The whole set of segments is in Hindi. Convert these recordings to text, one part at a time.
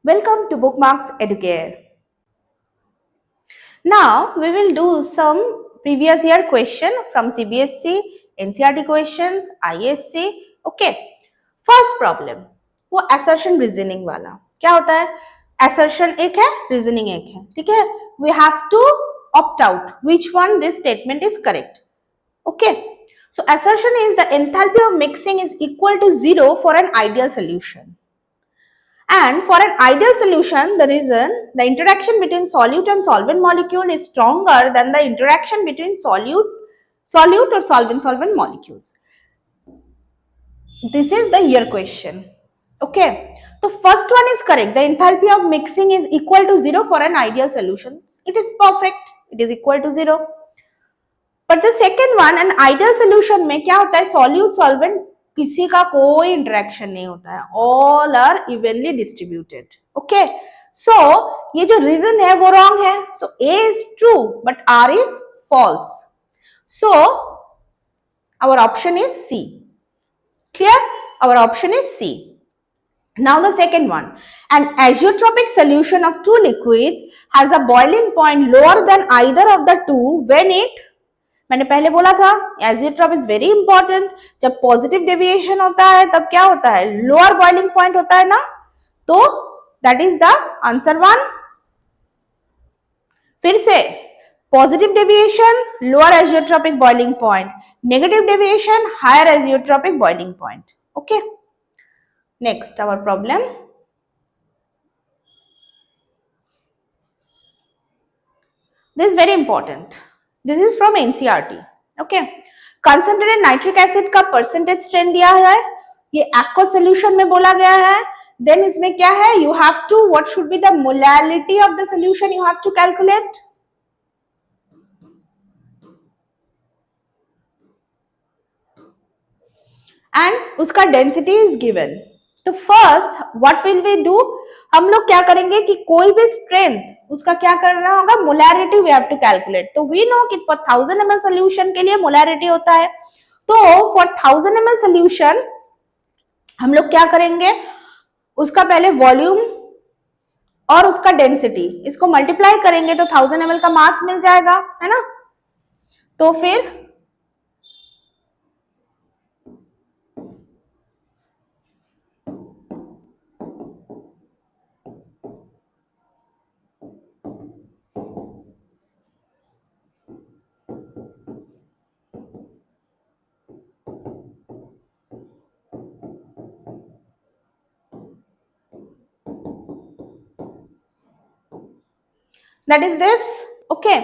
Welcome to Bookmarks Educare. Now we will do some previous year question from CBSE, NCERT questions, ISC. Okay. First problem, वो assertion reasoning वाला क्या होता है? Assertion एक है, reasoning एक है, ठीक है? We have to opt out which one this statement is correct. Okay. So assertion is the enthalpy of mixing is equal to 0 for an ideal solution. And for an ideal solution, the reason the interaction between solute and solvent molecule is stronger than the interaction between solute or solvent molecules. This is the year question. Okay. The first one is correct. The enthalpy of mixing is equal to 0 for an ideal solution. It is perfect. It is equal to 0. But the second one, an ideal solution में क्या होता है? Solute solvent किसी का कोई इंटरेक्शन नहीं होता है, all are evenly distributed. Okay, so ये जो रीजन है वो रॉन्ग है. So A is true but R is false. So our option is C. Clear? Our option is C. Now the second one, an azeotropic solution of two liquids has a boiling point lower than either of the two when it, मैंने पहले बोला था एजियोट्रॉप इज वेरी इंपॉर्टेंट. जब पॉजिटिव डेविएशन होता है तब क्या होता है? लोअर बॉइलिंग पॉइंट होता है ना. तो that is the answer one. फिर से positive deviation lower azeotropic boiling point, negative deviation higher azeotropic boiling point. Okay, next our problem. This is very important. This is from NCERT. Okay. Concentrated nitric acid का percentage strength दिया है, ये aqueous solution में बोला गया है. Then इसमें क्या है? You have to, what should be the molality of the solution? You have to calculate. And उसका density is given. तो first, what will we do? हम लोग क्या करेंगे कि कोई भी स्ट्रेंथ उसका क्या करना होगा? Molarity we have to calculate. तो वी नो कि फॉर 1000 ml सोल्यूशन के लिए मोलैरिटी होता है. तो फॉर 1000 ml सोल्यूशन हम लोग क्या करेंगे? उसका पहले वॉल्यूम और उसका डेंसिटी इसको मल्टीप्लाई करेंगे तो 1000 ml का मास मिल जाएगा, है ना. तो फिर that is this. Okay,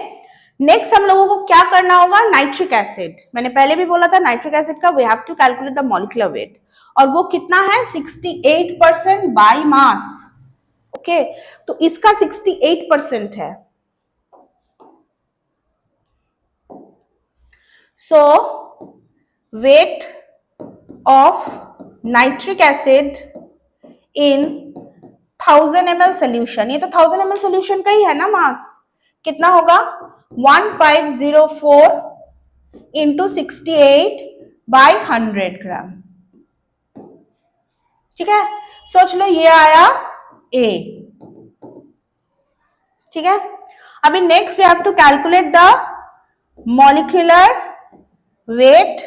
next हम लोगों को क्या करना होगा? Nitric acid. मैंने पहले भी बोला था नाइट्रिक एसिड का we have to calculate the molecular weight, और वो कितना है? 68% बाय मास. ओके, तो इसका 68% है. So weight of nitric acid in 1000 ml solution, ये तो 1000 ml सोल्यूशन का ही है ना मास. कितना होगा? 1504 इंटू 68 बाय 100 ग्राम. ठीक है, सोच लो ये आया ए. ठीक है, अभी next we have to calculate the molecular weight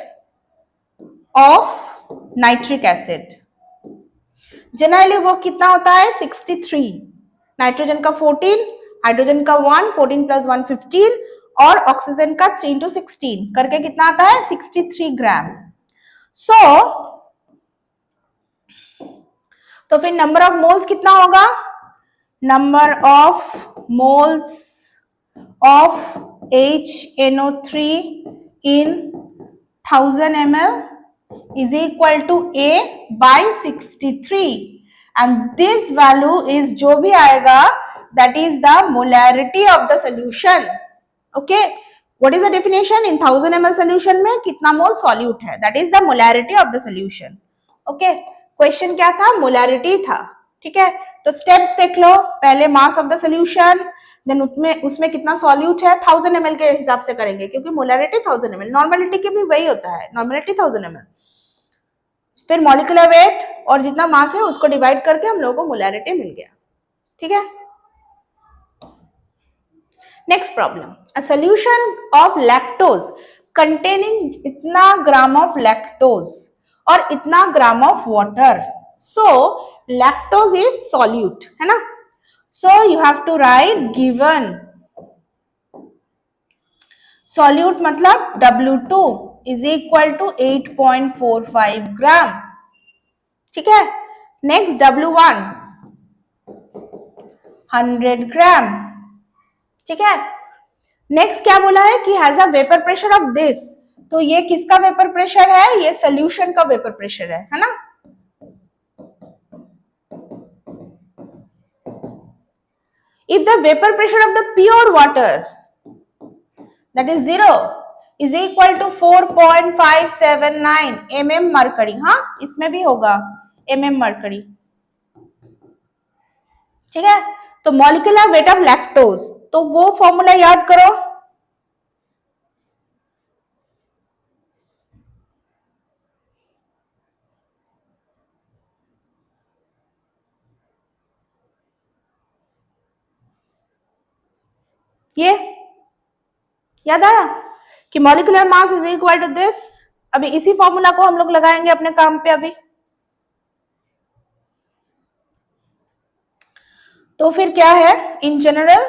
of nitric acid. Generally वो कितना होता है? 63. नाइट्रोजन का 14, हाइड्रोजन का 1, 14 प्लस 1 15, और ऑक्सीजन का 3 इंटू 16 करके कितना आता है? 63 ग्राम. सो तो फिर नंबर ऑफ मोल्स कितना होगा? Number of moles of HNO3 in 1000 ml is equal to A by 63, and this value is जो भी आएगा that is the molarity of the solution. Okay, what is the definition? In 1000 ml solution में कितना मोल solute है? That is the molarity of the solution. Okay, question क्या था? molarity था. ठीक है, तो steps देख लो. पहले mass of the solution, then उसमें कितना solute है 1000 ml के हिसाब से करेंगे क्योंकि molarity 1000 ml, normality के भी वही होता है, normality 1000 ml. फिर मॉलिक्यूलर वेट और जितना मास है उसको डिवाइड करके हम लोगों को मोलैरिटी मिल गया. ठीक है। Next problem, a solution of lactose containing इतना ग्राम ऑफ लैक्टोज और इतना gram of water, so lactose is solute, है ना। So you have to write given solute मतलब W2 इज इक्वल टू 8.45 ग्राम, ठीक है। नेक्स्ट W1 100 ग्राम, ठीक है। नेक्स्ट क्या बोला है कि has a vapour pressure of this, तो ये किसका वेपर प्रेशर है, ये सोल्यूशन का वेपर प्रेशर है ना। If the vapour pressure of the pure water that is 0 is equal to 4.579 mm mercury, हाँ इसमें भी होगा mm मरकरी, ठीक है। तो मॉलिक्यूलर वेट ऑफ लैक्टोज, तो वो फॉर्मूला याद करो, ये याद आया कि molecular mass is equal to this. अभी इसी फॉर्मूला को हम लोग लगाएंगे अपने काम पे अभी। तो फिर क्या है इन जनरल,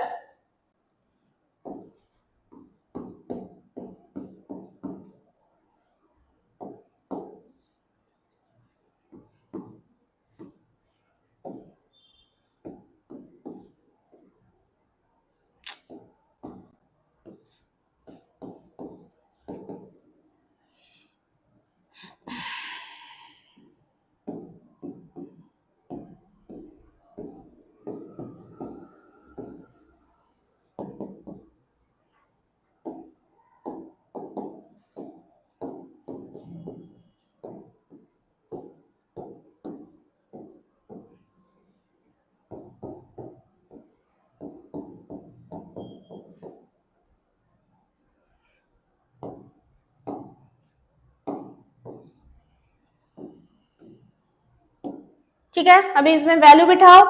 ठीक है। अभी इसमें वैल्यू बिठाओ,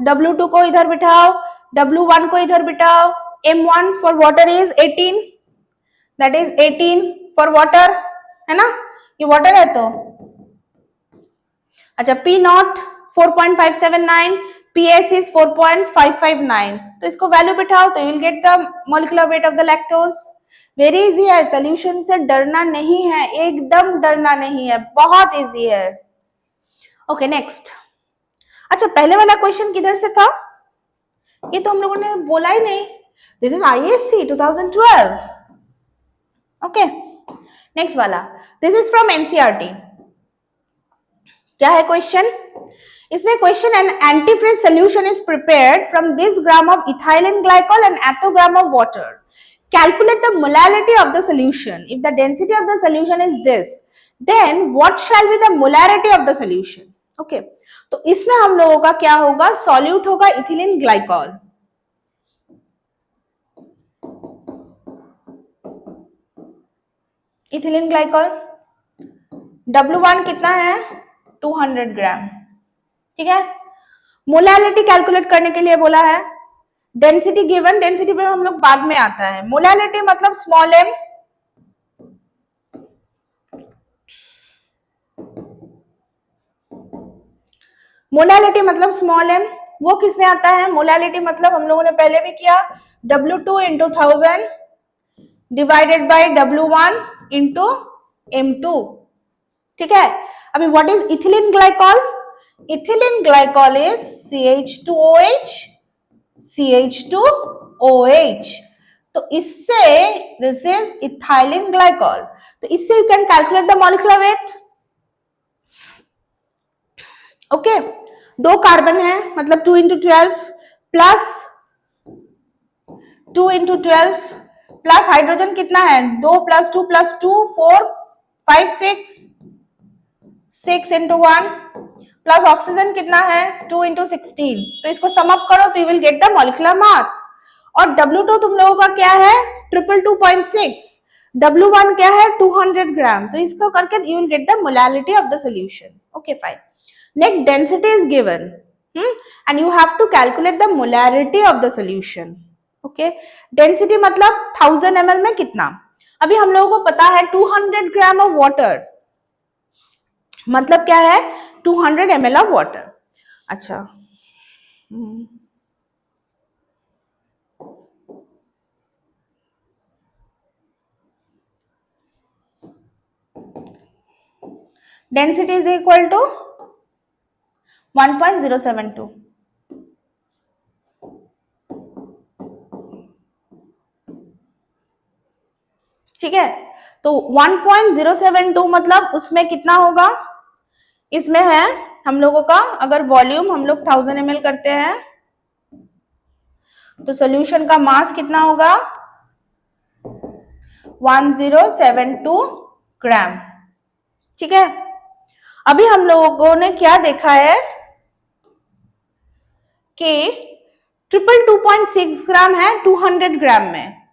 W2 को इधर बिठाओ, W1 को इधर बिठाओ, M1 for water is 18, that is 18 for water, है ना, ये वाटर है तो। अच्छा P नॉट 4.579, PS इज 4.559, तो इसको वैल्यू बिठाओ तो you will get the molecular weight of the lactose. Very easy है, सोल्यूशन से डरना नहीं है, एकदम डरना नहीं है, बहुत इजी है। Okay next. अच्छा पहले वाला क्वेश्चन किधर से था, ये तो हम लोगों ने बोला ही नहीं, this is ISC 2012। Okay next वाला, दिस इज फ्रॉम NCERT। क्या है क्वेश्चन, इसमें question, an antifreeze solution is prepared from this gram of ethylene glycol and eighty gram of water, calculate the molarity of the solution, if the density of the solution is this, then what shall be the molarity of the solution. Okay तो इसमें हम लोगों का क्या होगा, सॉल्यूट होगा ethylene glycol, ethylene glycol, W1 कितना है 200 ग्राम, ठीक है। मोलैलिटी कैलकुलेट करने के लिए बोला है, डेंसिटी गिवन, डेंसिटी पे हम लोग बाद में आता है, मोलैलिटी मतलब स्मॉल m, मोलैलिटी मतलब स्मॉल m, वो किस में आता है, मोलैलिटी मतलब हम लोगों ने पहले भी किया, W2 into 1000 divided by W1 into M2, ठीक है। अभी what is ethylene glycol, ethylene glycol is CH2OH, CH2OH, तो इससे दिस इज इथाइलिन ग्लाइकॉल, तो इससे you can calculate the molecular wait. Okay दो कार्बन है मतलब 2 into 12 plus 2 into 12 plus hydrogen कितना है 2 + 2 + 2 4 5 6 into 1 प्लस ऑक्सीजन कितना है 2 into 16, तो इसको सम अप करो तो you will get the molecular mass. और W2 तुम लोगों का क्या है 222.6, W1 क्या है 200 ग्राम, तो इसको करके you will get the molality of the solution. Okay fine. Next density is given, and you have to calculate the molarity of the solution. okay, density मतलब 1000 ml में कितना, अभी हम लोगों को पता है 200 ग्राम ऑफ वाटर मतलब क्या है 200 ml ऑफ वाटर. अच्छा, density is equal to 1.072. ठीक है, तो 1.072 मतलब उसमें कितना होगा, इसमें है हम लोगों का, अगर वॉल्यूम हम लोग 1000 ml करते हैं तो सोल्यूशन का मास कितना होगा 1072 ग्राम. ठीक है, अभी हम लोगों ने क्या देखा है कि 222.6 ग्राम है 200 ग्राम में.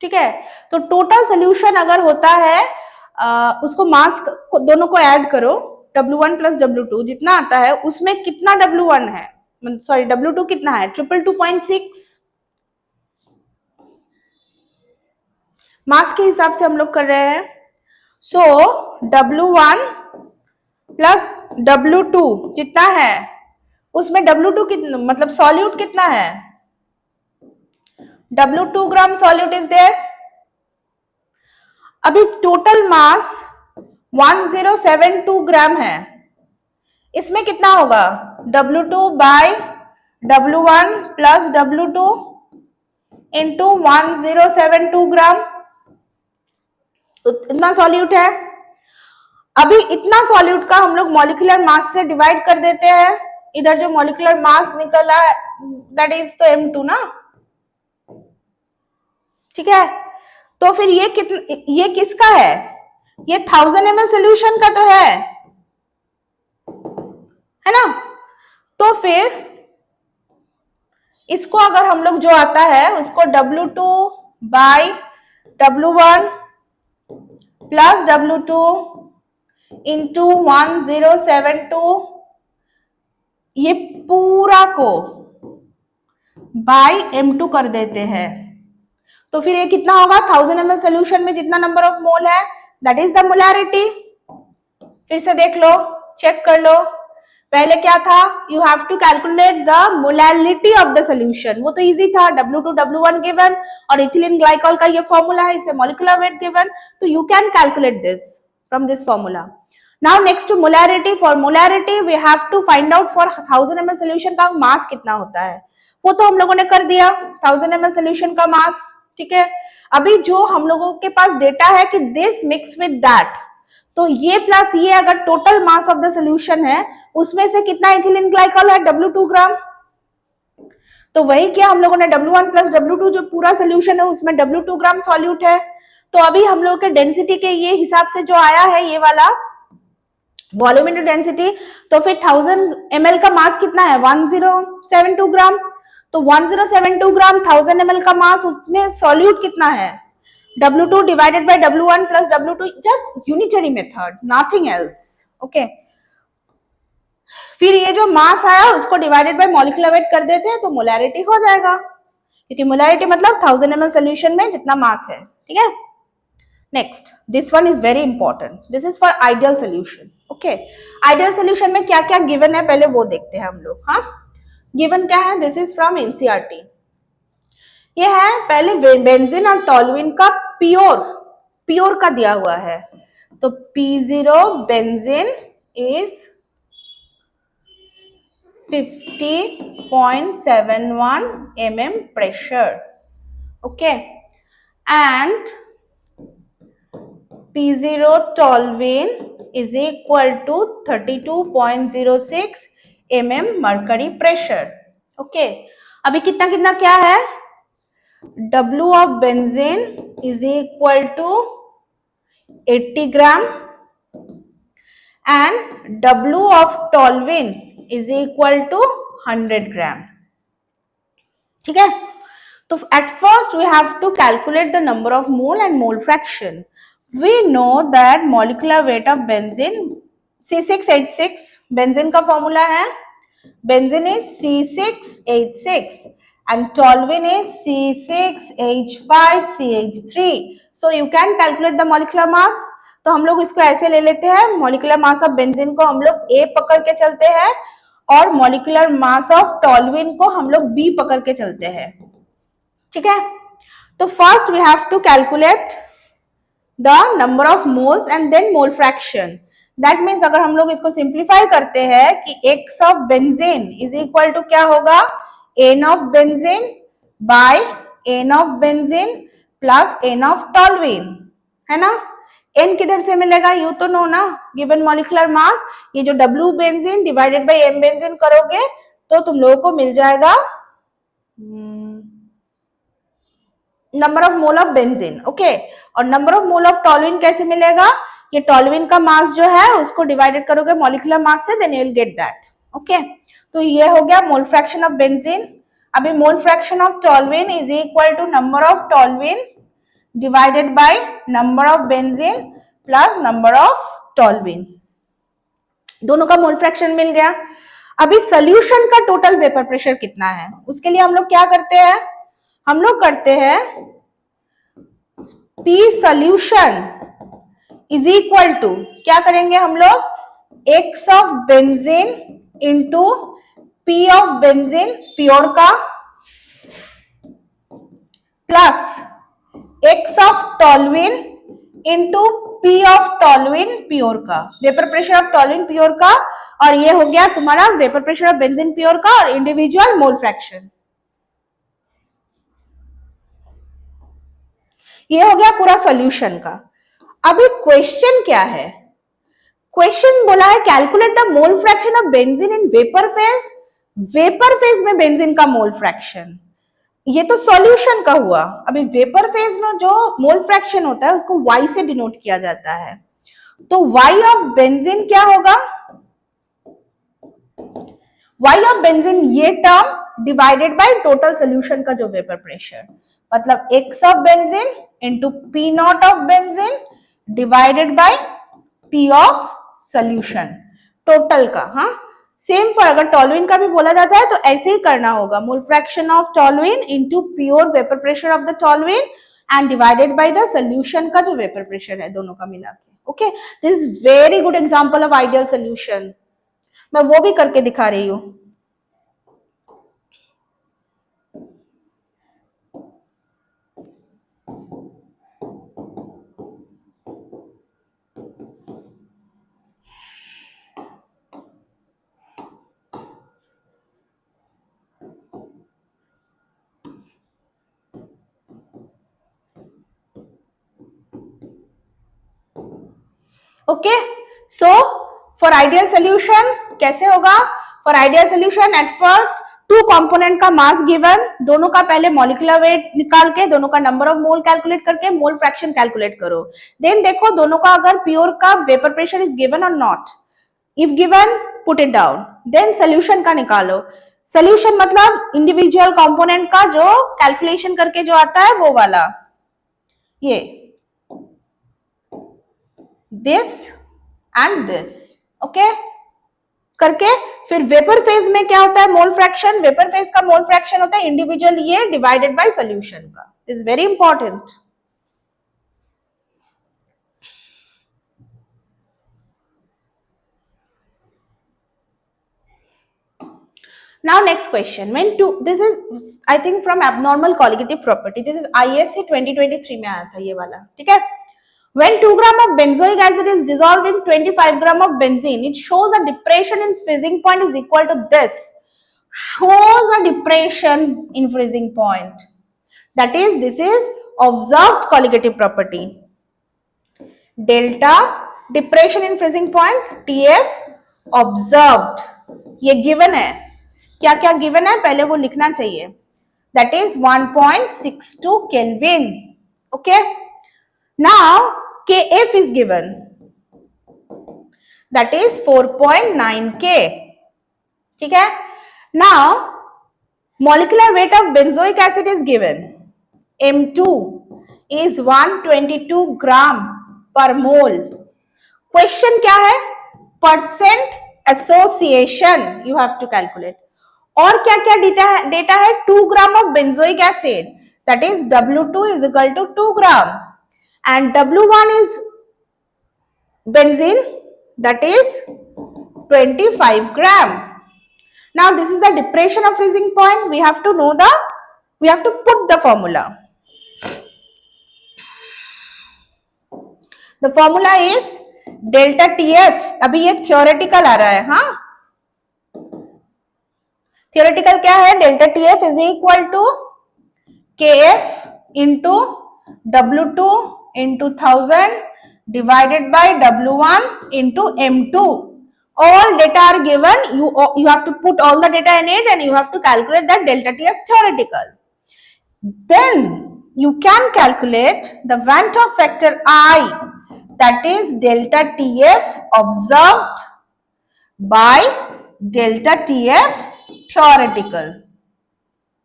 ठीक है, तो टोटल सोल्यूशन अगर होता है उसको मास दोनों को ऐड करो, W1 प्लस W2 जितना आता है उसमें कितना W1 है, सॉरी W2 कितना है 222.6. मास के हिसाब से हम लोग कर रहे हैं. सो W1 प्लस W2 जितना है उसमें W2 कितना मतलब सॉल्यूट कितना है, W2 gram solute is there. अभी टोटल मास 1072 ग्राम है, इसमें कितना होगा W2 bye W1 plus W2 into 1072 ग्राम, तो इतना सॉल्यूट है. अभी इतना सॉल्यूट का हम लोग मॉलिक्यूलर मास से डिवाइड कर देते हैं, इधर जो मॉलिक्यूलर मास निकला है दैट इज तो M2 ना. ठीक है, तो फिर ये किसका है, ये 1000 ml सोल्यूशन का तो है ना. तो फिर इसको अगर हम लोग जो आता है उसको W2 bye W1 plus W2 into 1072 ये पूरा को बाय M2 कर देते हैं, तो फिर ये कितना होगा 1000 ml सोल्यूशन में जितना नंबर ऑफ मोल है दैट इज द मोलैरिटी. फिर से देख लो, चेक कर लो, पहले क्या था you have to calculate the molarity of the solution, वो तो इजी था W2 W1 गिवन और इथिलीन ग्लाइकॉल का ये फॉर्मूला है, इसे मॉलिक्यूलर वेट गिवन, तो you can calculate this from this formula. Now next to molarity. For molarity we have to find out for 1000 ml solution का मास कितना होता है, वो तो हम लोगों ने कर दिया 1000 ml सोल्यूशन का मास. ठीक है, अभी जो हम लोगों के पास डेटा है कि दिस मिक्स विद दैट, तो ये प्लस ये अगर total mass of the solution है उसमें से कितना इथिलीन ग्लाइकॉल है W2 ग्राम, तो वही किया हम लोगों ने W1 प्लस W2 जो पूरा सोल्यूशन है उसमें W2 ग्राम सॉल्यूट है. तो अभी हम लोगों के डेंसिटी के ये हिसाब से जो आया है ये वाला वॉल्यूम इनटू डेंसिटी, तो फिर 1000 ml का मास कितना है 1072 ग्राम, तो 1072 ग्राम 1000 ml का मास, उसमें सॉल्यूट कितना है W2 divided by W1 plus W2, just unitary method nothing else. Okay, फिर ये जो मास आया उसको डिवाइडेड बाय मॉलिक्यूलर वेट कर देते हैं तो मोलैरिटी हो जाएगा, क्योंकि मोलैरिटी मतलब 1000 ml सोल्यूशन में जितना मास है. ठीक है, next this one is very important, this is for ideal solution. Okay, ideal solution में क्या क्या गिवन है पहले वो देखते हैं हम लोग. हाँ, गिवन क्या है, दिस इज फ्रॉम एनसीईआरटी. ये है पहले बेंजीन और टॉलुइन का प्योर का दिया हुआ है, तो P0 benzene is 50.71 mm pressure. Okay, and P0 toluene is equal to 32.06 mm mercury pressure. Okay, अभी कितना कितना क्या है, W of benzene is equal to 80 gram and W of toluene is equal to 100 gram. ठीक है, तो at first we have to calculate the number of mole and mole fraction. We know that molecular weight of benzene C6H6 benzene का फॉर्मूला है Benzene is C6H6 and toluene is C6H5CH3. So you can calculate the molecular mass. तो हम लोग इसको ऐसे ले लेते हैं, molecular mass of benzene को हम लोग A पकड़ के चलते हैं और molecular mass of toluene को हम लोग B पकड़ के चलते हैं, ठीक है। तो first we have to calculate the number of moles and then mole fraction. That means अगर हम लोग इसको सिंप्लीफाई करते हैं कि x of benzene is equal to क्या होगा, n of benzene by n of benzene plus n of toluene, है ना। n किधर से मिलेगा, यू तो नो ना, गिवन मॉलिक्यूलर मास, ये जो w benzene divided by m benzene करोगे तो तुम लोगों को मिल जाएगा number of mole of benzene, okay. और number of mole of toluene कैसे मिलेगा, ये टॉलुइन का मास जो है उसको डिवाइडेड करोगे मॉलिक्यूलर मास से, then you will get that, okay. तो ये हो गया मोल फ्रैक्शन ऑफ बेंजीन। अभी mole fraction of toluene is equal to number of toluene divided by number of benzene plus number of toluene, दोनों का मोल फ्रैक्शन मिल गया। अभी सोल्यूशन का टोटल वेपर प्रेशर कितना है, उसके लिए हम लोग क्या करते हैं, हम लोग करते हैं P solution is equal to, क्या करेंगे हम लोग, x of benzene into P of benzene pure का plus x of toluene into P of toluene pure का, vapour pressure of toluene pure का, और ये हो गया तुम्हारा vapour pressure of benzene pure का और इंडिविजुअल मोल फ्रैक्शन। ये हो गया पूरा सॉल्यूशन का। अभी क्वेश्चन क्या है, क्वेश्चन बोला है calculate the mole fraction of benzene in vapour phase, vapour phase में बेंजीन का मोल फ्रैक्शन, ये तो सॉल्यूशन का हुआ। अभी वेपर फेज में जो मोल फ्रैक्शन होता है उसको Y से डिनोट किया जाता है, तो Y ऑफ बेंजीन क्या होगा, Y ऑफ बेंजीन ये term divided by total solution का जो वेपर प्रेशर, मतलब x of benzene into P not of benzene divided bye P of solution total का। हाँ, सेम फॉर अगर टॉलुइन का भी बोला जाता है तो ऐसे ही करना होगा, mole fraction of toluene into pure vapour pressure of the toluene and divided by the solution का जो वेपर प्रेशर है, दोनों का मिला के, okay. This is very good example of ideal solution, मैं वो भी करके दिखा रही हूँ। Okay, so for ideal solution कैसे होगा, for ideal solution at first two component का मास गिवन, दोनों का पहले मॉलिक्यूलर वेट निकाल के दोनों का नंबर ऑफ मोल कैलकुलेट करके मोल फ्रैक्शन कैलकुलेट करो, देन देखो दोनों का अगर प्योर का वेपर प्रेशर इज गिवन और not, if given put it down, then solution का निकालो। सोल्यूशन मतलब इंडिविजुअल कंपोनेंट का जो कैलकुलेशन करके जो आता है वो वाला, ये दिस एंड दिस, ओके करके फिर वेपर फेज में क्या होता है मोल फ्रैक्शन, वेपर फेज का मोल फ्रैक्शन होता है इंडिविजुअल ये डिवाइडेड बाय सॉल्यूशन का, is very important. Now next question, when two, this is I think from abnormal colligative property, this is ISC 2023 में आया था ये वाला, ठीक है। When 2 gram of benzoic acid is dissolved in 25 gram of benzene, it shows a depression in freezing point is equal to this, shows a depression in freezing point, that is this is observed colligative property, delta depression in freezing point TF observed, ये given है, क्या क्या गिवन है पहले वो लिखना चाहिए, that is 1.62 Kelvin, okay। Now Kf is given, that is 4.9 K, ठीक है। Now molecular weight of benzoic acid is given, M2 is 122 gram per mole। Question क्या है, percent association you have to calculate. और क्या क्या डेटा है 2 gram of benzoic acid, that is W2 is equal to 2 gram and W1 is benzene, that is 25 gram. Now this is the depression of freezing point. We have to put the formula. The formula is delta TF. अभी ये theoretical आ रहा है, हाँ theoretical क्या है, delta TF is equal to KF into W2 into 1000 divided by W1 into M2. All data are given. You have to put all the data in it and you have to calculate that delta TF theoretical. Then you can calculate the Van 't Hoff factor I, that is delta TF observed by delta TF theoretical.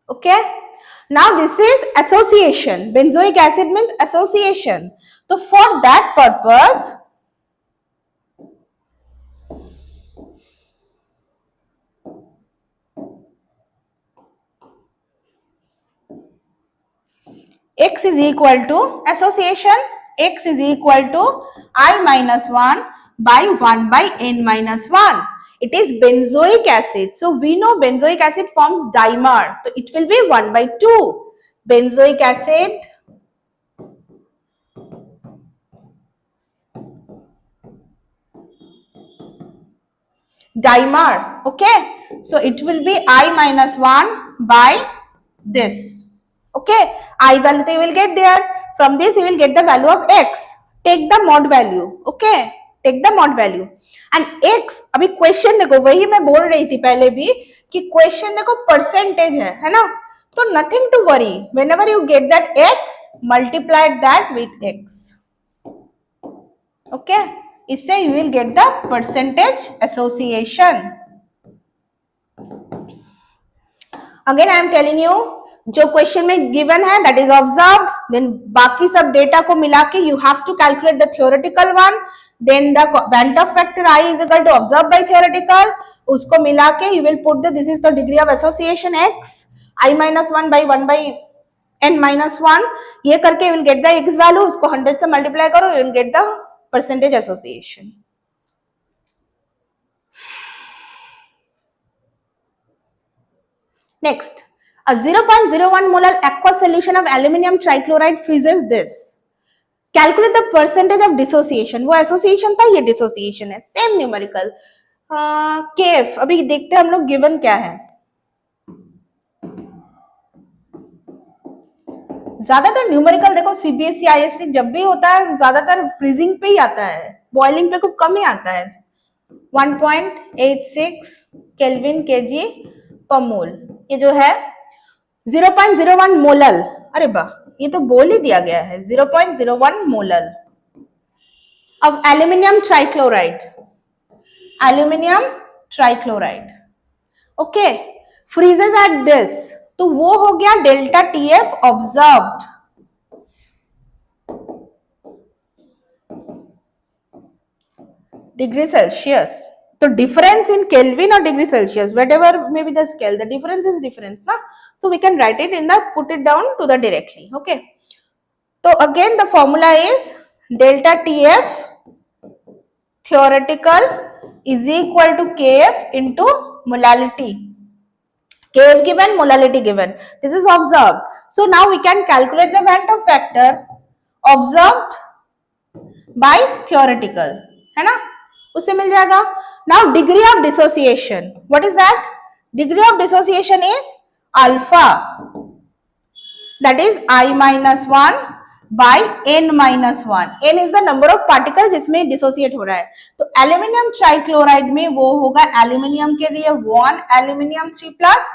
Okay. Now this is association. Benzoic acid means association. So for that purpose, X is equal to association. X is equal to I minus 1 by 1 by N minus 1. It is benzoic acid. So we know benzoic acid forms dimer. So it will be 1 by 2. Benzoic acid dimer. Okay. So it will be I minus 1 by this. Okay. I value you will get there. From this you will get the value of X. Take the mod value. Okay. Take the mod value. And X, अभी क्वेश्चन देखो, वही मैं बोल रही थी पहले भी कि क्वेश्चन देखो परसेंटेज है ना, तो nothing to worry, whenever you get that X, multiply that with X. Okay. इससे you will get the percentage association. Again I am telling you, जो क्वेश्चन में गिवन है दैट इज ऑब्जर्व्ड, देन बाकी सब डेटा को मिला के you have to calculate the theoretical one, then the Van 't Hoff factor I is equal to observe by theoretical, उसको मिला के you will put the this is the degree of association X, I minus 1 by 1 by N minus 1, ये करके you will get the X value, उसको 100 से मल्टीप्लाई करो, you will get the percentage association. Next, a 0.01 molar aqueous solution of aluminum trichloride freezes this. Calculate the percentage of dissociation. वो association था, ये dissociation है. Same numerical. KF. अभी देखते हैं हम लोग given क्या है. ज्यादातर न्यूमेरिकल देखो CBSE ISC जब भी होता है ज्यादातर फ्रीजिंग पे ही आता है, बॉइलिंग पे खूब कम ही आता है. 1.86 केल्विन केजी पर मोल, ये जो है 0.01 मोलल, अरे वाह ये तो बोल ही दिया गया है, 0.01 molal of aluminium trichloride, aluminium trichloride. Okay, freezes at this, तो वो हो गया delta TF observed. Degree Celsius, तो डिफरेंस इन केल्विन और degree Celsius, whatever may be the scale, the difference is difference ना, so we can write it in the, put it down to the directly. Okay, so again the formula is delta TF theoretical is equal to KF into molality. KF given, molality given, this is observed. So now we can calculate the Van 't Hoff factor observed by theoretical, है ना, उससे मिल जाएगा. Now degree of dissociation, what is that? Degree of dissociation is alpha, that is I minus 1 by N minus 1. N is the number of particles जिसमें dissociate हो रहा है. तो aluminium trichloride में वो होगा aluminium के लिए 1 aluminium 3 plus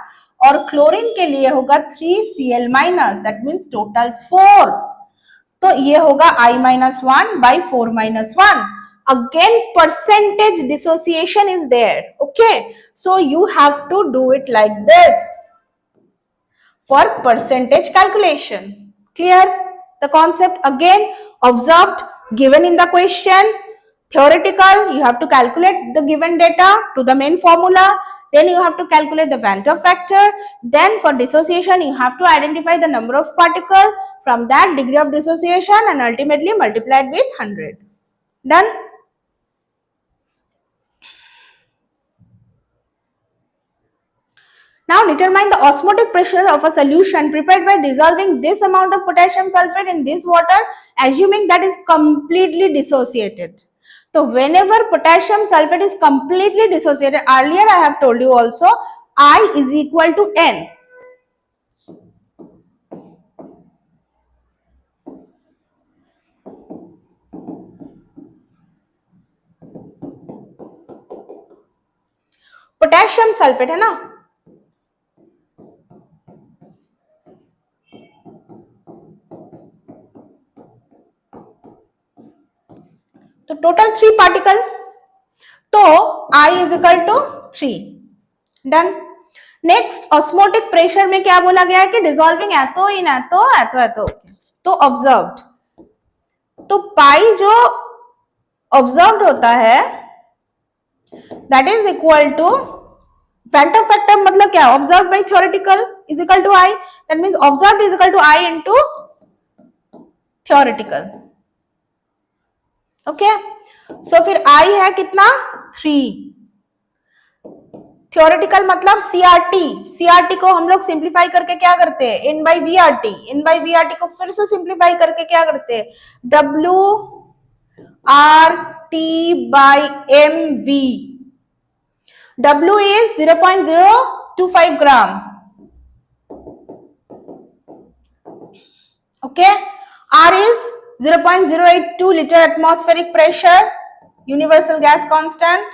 और chlorine के लिए होगा 3 Cl minus, that means total 4. तो ये होगा I minus 1 by 4 minus 1. Again percentage dissociation is there. Okay, so you have to do it like this for percentage calculation. Clear the concept? Again observed, given in the question, Theoretical, you have to calculate the given data to the main formula. Then you have to calculate the Van 't Hoff factor. Then for dissociation, you have to identify the number of particles, from that degree of dissociation, and ultimately multiplied with 100. Done? Now determine the osmotic pressure of a solution prepared by dissolving this amount of potassium sulfate in this water, assuming that is completely dissociated. So whenever potassium sulfate is completely dissociated, earlier I have told you also, I is equal to N. Potassium sulphate है ना, तो टोटल 3 पार्टिकल, तो I is equal to 3. Done. Next osmotic pressure में क्या बोला गया है कि डिसॉल्विंग एथो इन एथो एथो एथो. तो ऑब्जर्व्ड, तो पाई जो ऑब्जर्व्ड होता है that is equal to Van 't Hoff factor मतलब क्या, observe by theoretical is equal to I, that means observe is equal to I into theoretical. Okay, so फिर आई है कितना 3. थ्योरेटिकल मतलब सीआरटी, सीआरटी को हम लोग सिंप्लीफाई करके क्या करते हैं, N by V R T, N by V R T को फिर से सिंप्लीफाई करके क्या करते हैं, W R T by M V. W is 0.025 gram. Okay. R is 0.082 liter atmospheric pressure, universal gas constant.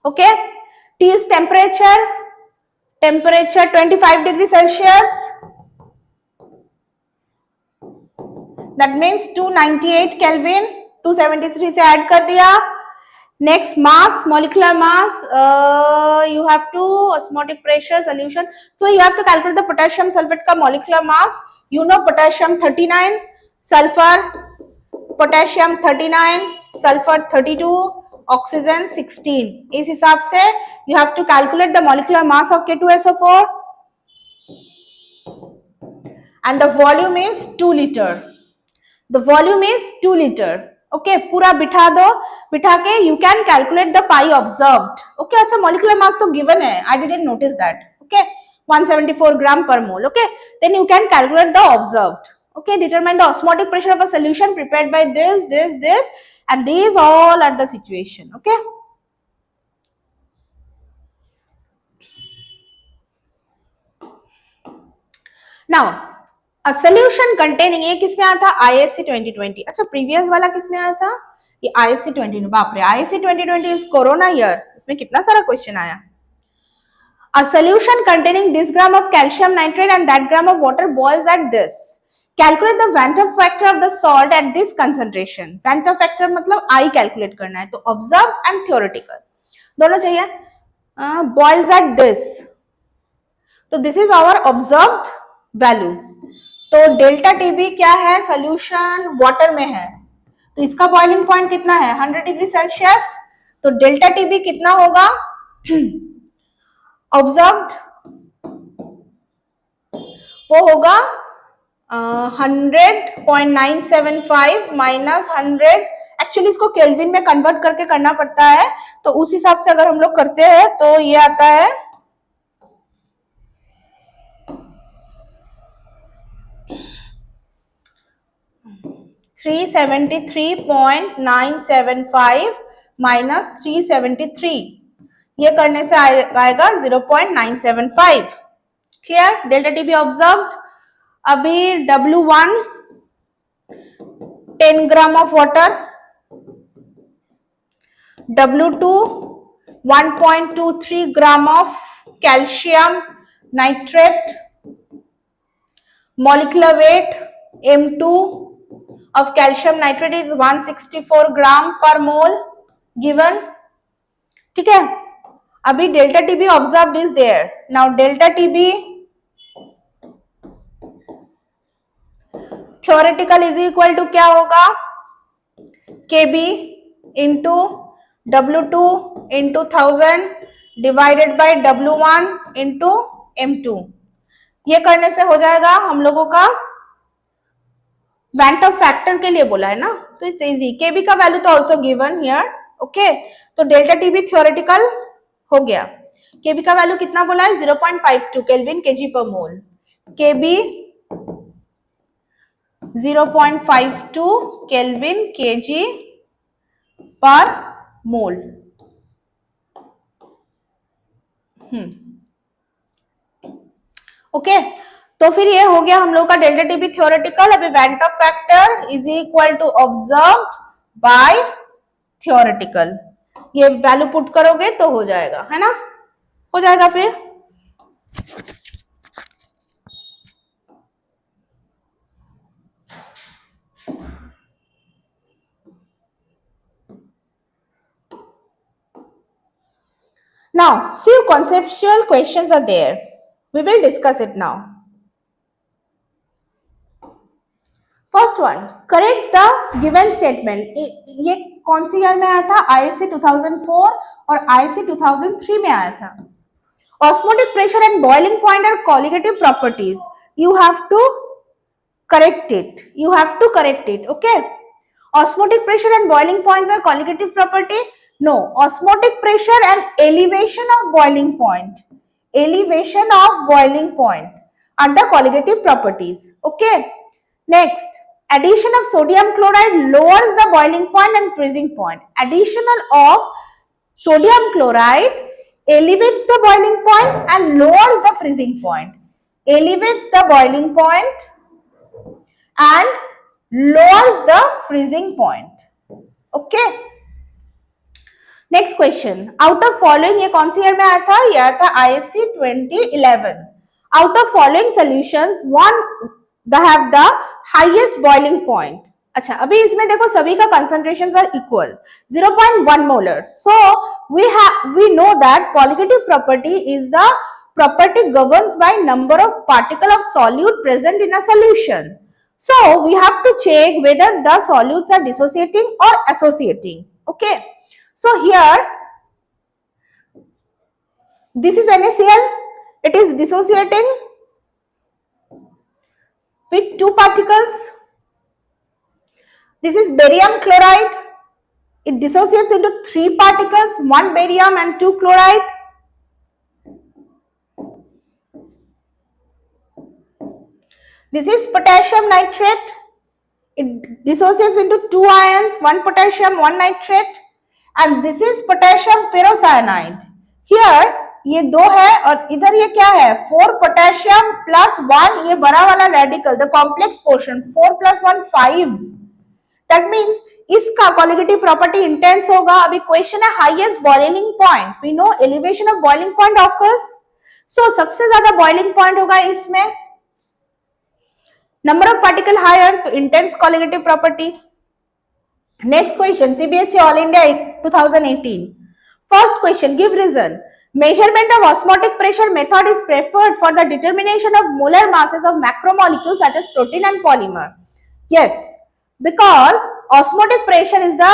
Okay. T is temperature, temperature 25 degrees Celsius. That means 298 Kelvin, 273 से ऐड कर दिया. Next mass, molecular mass, you have to osmotic pressure solution, so you have to calculate the potassium sulfate का molecular mass. You know potassium 39, sulfur potassium 39, sulfur 32, oxygen 16. इस हिसाब से you have to calculate the molecular mass of K2SO4 and the volume is 2 liter. The volume is 2 liter. Okay, पूरा बिठा दो, बिठा के you can calculate the pi observed. Okay, अच्छा molecular mass तो given है, I didn't notice that. Okay, 174 gram per mole. Okay, then you can calculate the observed. Okay, determine the osmotic pressure of a solution prepared by this, and these all are the situation. Okay. Now, a solution containing, ये किसमें आया था, ISC 2020. अच्छा, प्रीवियस वाला किसमें आया था, ये ISC 2020. बाप रे, ISC 2020 इज कोरोना ईयर, इसमें कितना सारा क्वेश्चन आया. A solution containing this gram of calcium nitrate and that gram of water boils at this. Calculate the Van 't Hoff factor of the salt at this concentration. Van 't Hoff factor मतलब I calculate करना है, तो observed and theoretical दोनों चाहिए. Boils at this, तो this is our observed value. तो डेल्टा टीबी क्या है, सोल्यूशन वाटर में है, तो इसका बॉइलिंग पॉइंट कितना है, 100 डिग्री सेल्सियस. तो डेल्टा टीबी कितना होगा, ऑब्जर्व्ड वो होगा 100.975 माइनस 100. एक्चुअली इसको केल्विन में कन्वर्ट करके करना पड़ता है, तो उस हिसाब से अगर हम लोग करते हैं तो ये आता है 373.975 माइनस 373, ये करने से आएगा 0.975. क्लियर. Delta TB observed. अभी W1 10 gram of water, W2 1.23 gram of calcium nitrate, molecular weight M2 of calcium nitrate is 164 gram per mole given. ठीक है. अभी delta TB observed is there. Now delta TB theoretical is equal to क्या होगा, Kb into W2 into 1000 divided by W1 into M2। ये करने से हो जाएगा हम लोगों का, वैंट ऑफ फैक्टर के लिए बोला है ना, तो इट्स इजी। Kb का वैल्यू तो ऑल्सो गिवन हियर, ओके। तो डेल्टा टी भी थ्योरेटिकल हो गया। Kb का वैल्यू कितना बोला है, 0.52 केल्विन केजी पर मोल। Kb 0.52 केल्विन केजी पर मोल। ओके, तो फिर ये हो गया हम लोग का डेल्टा टी भी थ्योरेटिकल। अभी van't of factor is equal to observed by theoretical, ये वैल्यू पुट करोगे तो हो जाएगा, है ना, हो जाएगा फिर। Now, few conceptual questions are there. We will discuss it now. First one, correct the given statement. ये कौन सी ईयर में आया था, ISC 2004 और ISC 2003 में आया था। Osmotic pressure and boiling point are colligative properties. You have to correct it. You have to correct it. Okay. Osmotic pressure and boiling points are colligative property. No, osmotic pressure and elevation of boiling point. Elevation of boiling point are the colligative properties. Okay. Next, addition of sodium chloride lowers the boiling point and freezing point. Addition of sodium chloride elevates the boiling point and lowers the freezing point. Elevates the boiling point and lowers the freezing point. Okay. Next question, out of following, ये कौन सी ईयर में आया था, ये आया था ISC 2011। Out of following solutions one have the highest boiling point. अच्छा, अभी इसमें देखो सभी का concentrations are equal 0.1 molar. So we know that colligative property is the property governs by number of particle of solute present in a solution. So we have to check whether the solutes are dissociating or associating. Okay. So here, this is NaCl, it is dissociating with two particles. This is barium chloride, it dissociates into three particles, one barium and two chloride. This is potassium nitrate, it dissociates into two ions, one potassium, one nitrate. And this is potassium ferrocyanide. Here ये दो है और इधर ये क्या है, 4 potassium plus 1, ये बड़ा वाला radical, the complex portion, 4 plus 1 5. That means इसका colligative property intense होगा। अभी क्वेश्चन है highest boiling point. We know elevation of boiling point occurs. So सबसे ज्यादा boiling point होगा इसमें। Number of particle higher, तो intense colligative property. Next question, CBSE All India 2018. First question, give reason. Measurement of osmotic pressure method is preferred for the determination of molar masses of macromolecules such as protein and polymer. Yes, because osmotic pressure is the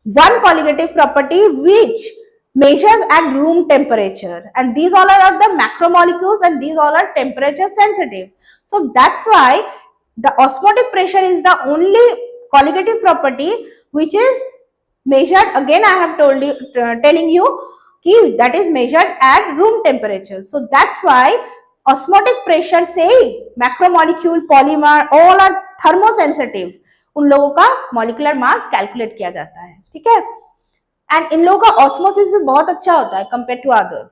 one colligative property which measures at room temperature, and these all are the macromolecules and these all are temperature sensitive. So that's why the osmotic pressure is the only colligative property which is measured, again I have told you, telling you कि that is measured at room temperature. So that's why osmotic pressure से macromolecule, polymer all are thermosensitive, उन लोगों का molecular mass calculate किया जाता है, ठीक है। and इन लोगों का osmosis भी बहुत अच्छा होता है compared to other.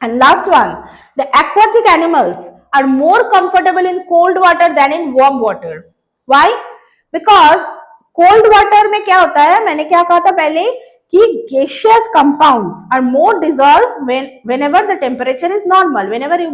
And last one, the aquatic animals are more comfortable in cold water than in warm water. Why? Because cold water में क्या होता है, मैंने क्या कहा था पहले कि gaseous compounds are more dissolved whenever the temperature is normal. Whenever you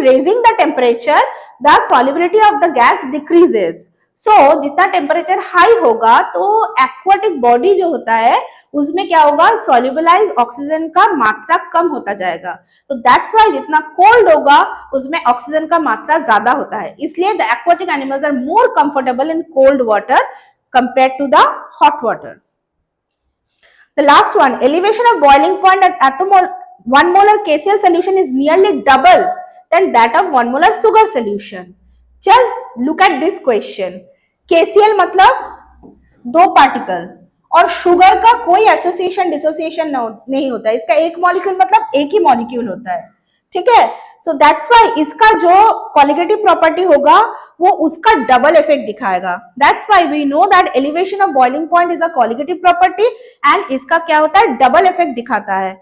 raising the temperature, the solubility of the gas decreases. So जितना temperature high होगा तो aquatic body जो होता है उसमें क्या होगा, सॉल्युबलाइज ऑक्सीजन का मात्रा कम होता जाएगा। तो दैट्स वाई जितना कोल्ड होगा उसमें ऑक्सीजन का मात्रा ज्यादा होता है, इसलिए the aquatic animals are more comfortable in cold water compare to the hot water. The last one, elevation of boiling point at 1 molar KCl solution is nearly double than that of 1 molar sugar solution. Just look at this question. KCl मतलब दो पार्टिकल और शुगर का कोई एसोसिएशन डिसोसिएशन नहीं होता है, इसका एक मॉलिक्यूल मतलब एक ही मॉलिक्यूल होता है, ठीक है। सो दैट्स वाई इसका जो क्वालिटेटिव प्रॉपर्टी होगा वो उसका डबल इफेक्ट दिखाएगा। That's why we know that elevation of boiling point is a qualitative property and इसका क्या होता है, डबल इफेक्ट दिखाता है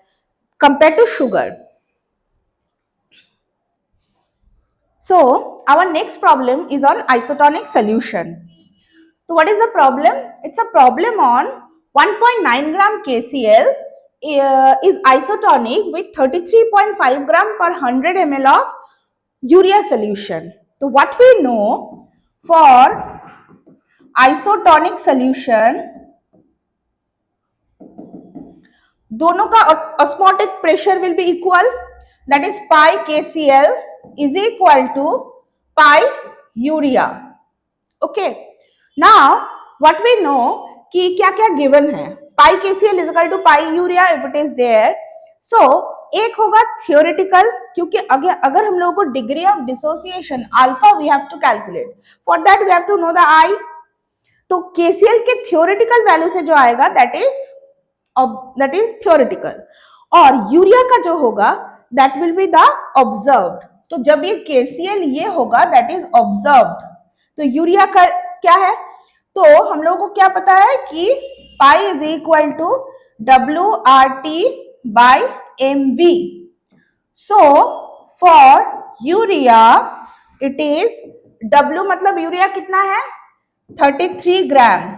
compare to sugar. So our next problem is on isotonic solution. So what is the problem? It's a problem on 1.9 gram KCl is isotonic with 33.5 gram per 100 ml of urea solution. So what we know for isotonic solution, दोनों का osmotic pressure will be equal, that is pi KCl is equal to pi urea. Okay. Now what we know कि क्या क्या गिवन है, पाई KCl is equal to pi urea if it is there. So एक होगा थियोरेटिकल, क्योंकि अगर हम लोगों को degree of dissociation alpha we have to calculate, for that we have to know the I. तो KCl के थियोरेटिकल वैल्यू से जो आएगा दैट इज थियोरेटिकल, और यूरिया का जो होगा that will be the observed. तो जब ये KCl ये होगा दैट इज ऑब्जर्व्ड, तो यूरिया का क्या है, तो हम लोगों को क्या पता है कि pi is equal to WRT by MV। So for urea it is W मतलब यूरिया कितना है 33 gram,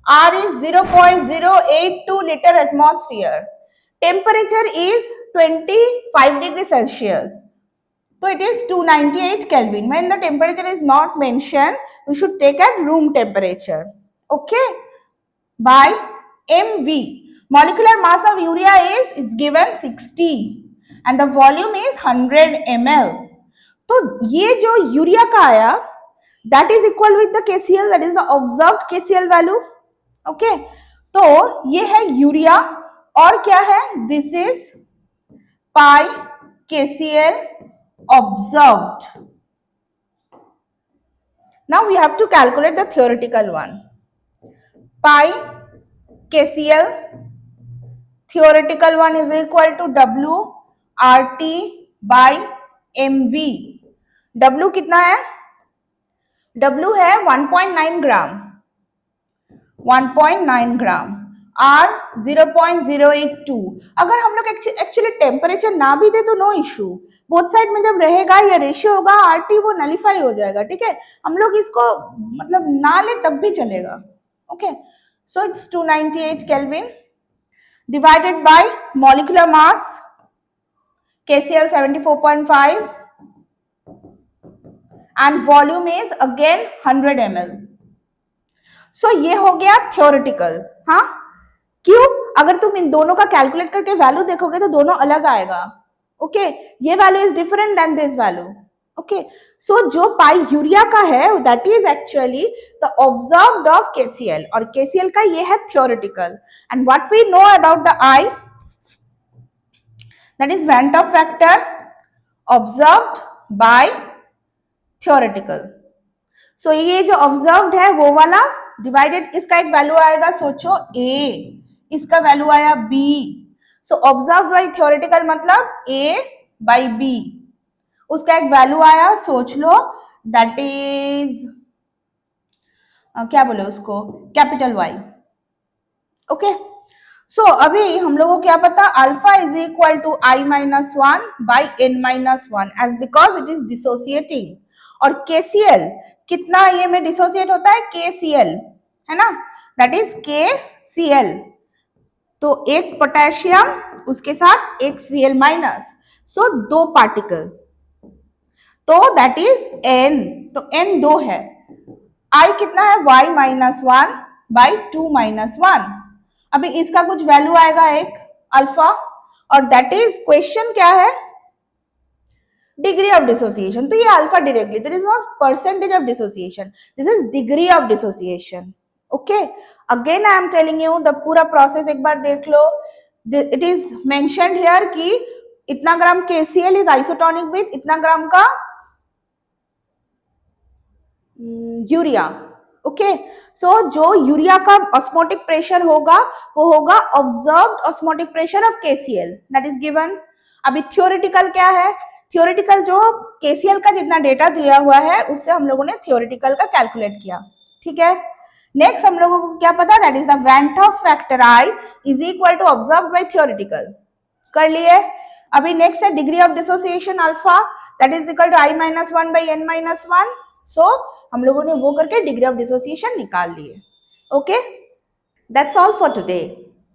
R is 0.082 litre atmosphere, temperature is 25 degree Celsius, so it is 298 Kelvin. When the temperature is not mentioned, we should take at room temperature. Okay, by MV. Molecular mass of urea is it's given 60 and the volume is 100 ml. तो ये जो यूरिया का आया that is equal with the KCl, that is the observed KCl value. Okay, तो ये है यूरिया और क्या है, this is pi KCl observed. Now we have to calculate the theoretical one. Pi KCl theoretical one is equal to WRT by MV. W कितना है, W है 1.9 ग्राम, 1.9 ग्राम, R 0.082। अगर हम लोग एक्चुअली टेम्परेचर ना भी दे तो नो इशू, बोथ साइड में जब रहेगा या रेशियो होगा RT वो नलिफाई हो जाएगा, ठीक है। हम लोग इसको मतलब ना ले तब भी चलेगा। Okay, so it's 298 kelvin divided by molecular mass KCl 74.5 and volume is again 100 ml। सो ये हो गया थ्योरेटिकल। हाँ, क्यों, अगर तुम इन दोनों का कैलकुलेट करके वैल्यू देखोगे तो दोनों अलग आएगा। ओके, ये value is different than this value. Okay, so जो पाई यूरिया का है that is actually the observed of KCl और KCl का ये है theoretical. And what we know about the I, that is van't of factor observed by theoretical. So ये जो ऑब्जर्व्ड है वो वाला डिवाइडेड, इसका एक वैल्यू आएगा, सोचो A, इसका वैल्यू आया B। So observe by theoretical मतलब A बाई B, उसका एक वैल्यू आया, सोच लो दैट इज क्या बोले उसको, कैपिटल Y। ओके, सो अभी हम लोगों को क्या पता, alpha is equal to I-1 by N-1 as because it is dissociating, और KCl कितना ये में डिसोसिएट होता है, KCl है ना, दैट इज KCl। तो एक पोटेशियम उसके साथ एक Cl माइनस, सो दो पार्टिकल, तो दैट इज N, तो N दो है, I कितना है Y-1 बाई 2-1, अभी इसका कुछ वैल्यू आएगा एक अल्फा, और दैट इज क्वेश्चन क्या है, डिग्री ऑफ डिसोसिएशन. तो ये alpha directly, there is not percentage of dissociation, this is degree of dissociation. Okay, again I am telling you the पूरा प्रोसेस एक बार देख लो. इट इज मेंशन्ड हियर कि इतना gram KCl is isotonic with इतना ग्राम का यूरिया. ओके, सो जो यूरिया का ऑस्मोटिक प्रेशर होगा वो होगा observed osmotic pressure of KCl, that is given. अभी थ्योरेटिकल क्या है, थ्योरेटिकल जो KCl का जितना डेटा दिया हुआ है उससे हम लोगों ने थ्योरेटिकल का कैलकुलेट किया. ठीक है, नेक्स्ट हम लोगों को क्या पता, that is the Van't Hoff factor I is equal to observed by theoretical. कर लिए. अभी नेक्स्ट है degree of dissociation alpha, that is equal to I-1 by N-1. So हम लोगों ने वो करके डिग्री ऑफ डिसोसिएशन निकाल लिए. Okay, that's all for today.